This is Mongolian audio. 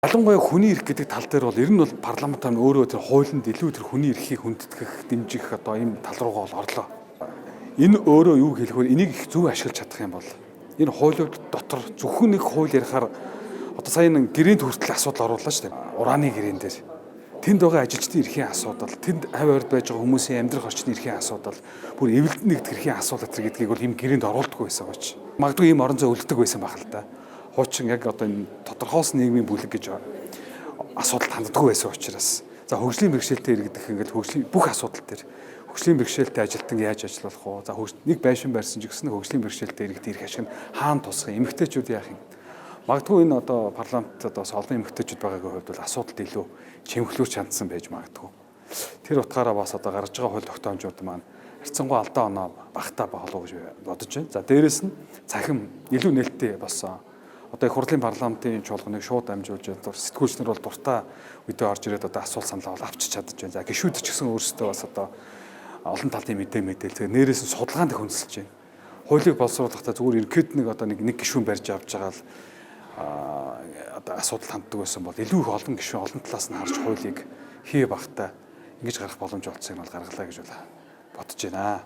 Ялангуяа хүний эрх гэдэг тал дээр бол ер нь бол парламент маань өөрөө тэр хуулинд илүү тэр хүний эрхийг хүндэтгэх, дэмжих одоо ийм тал руугаа бол орлоо. Энэ өөрөө юу хэлэхээр энийг их зөв ашиглаж чадах юм бол энэ хуулиуд дотор зөвхөн нэг хууль ярихаар одоо сая нэг гэрээнд хүртэл асуудал оруулаа шүү дээ. Урааны гэрээн дээр тэнд байгаа ажилчдын эрхийн асуудал, тэнд хавь орд байж байгаа хүмүүсийн амьдрах орчны эрхийн асуудал, бүр эвлэлд нэгдэх эрхийн асуудал гэдгийг бол ийм гэрээнд оруулдаггүй байсан гоч. Магадгүй ийм орон зай үлддэг байсан байх л да. Хуучин яг одоо энэ тодорхойлсон нийгмийн бүлэг гэж асуудал ханддаггүй байсан учраас за хөгжлийн бэрхшээлтэй иргэдэх ингээд хөгжлийн бүх асуудал дээр хөгжлийн бэрхшээлтэй ажилтан яаж ажиллах вэ? За нэг байшин барьсан ч гэсэн хөгжлийн бэрхшээлтэй иргэдийн эрх ашиг нь хаана тусах юм? Эмэгтэйчүүд яах юм? Магадгүй энэ одоо парламент одоо олон эмэгтэйчүүд байгаагийн хувьд бол асуудалд илүү чимхлүүрч хандсан байж магадгүй. Тэр утгаараа бас одоо гарч байгаа хууль тогтоомжууд маань харьцангуй алдаа оноо багтаа болов гэж бодож байна. За дээрэс нь цахим илүү нээлттэй болсон одоо их хурлын парламентын чуулганыг шууд амжуулж сэтгүүлчнэр бол дуртай үедээ орж ирээд одоо асуулт саналаа бол авчиж чадж байна. За гишүүд ч гэсэн өөрсдөө бас одоо олон талын мэдээлэл нэрээс нь судалгаанд их үнэлж байна. Хуулийг боловсруулахдаа зүгээр ерөнхийд нэг одоо нэг гишүүн барьж авч байгаа л одоо асуудал ханддаг байсан бол илүү их олон гишүүн олон талаас нь харж хуулийг хий багтаа ингэж гарах боломж олцсыг бол гаргалаа гэж бодож байна.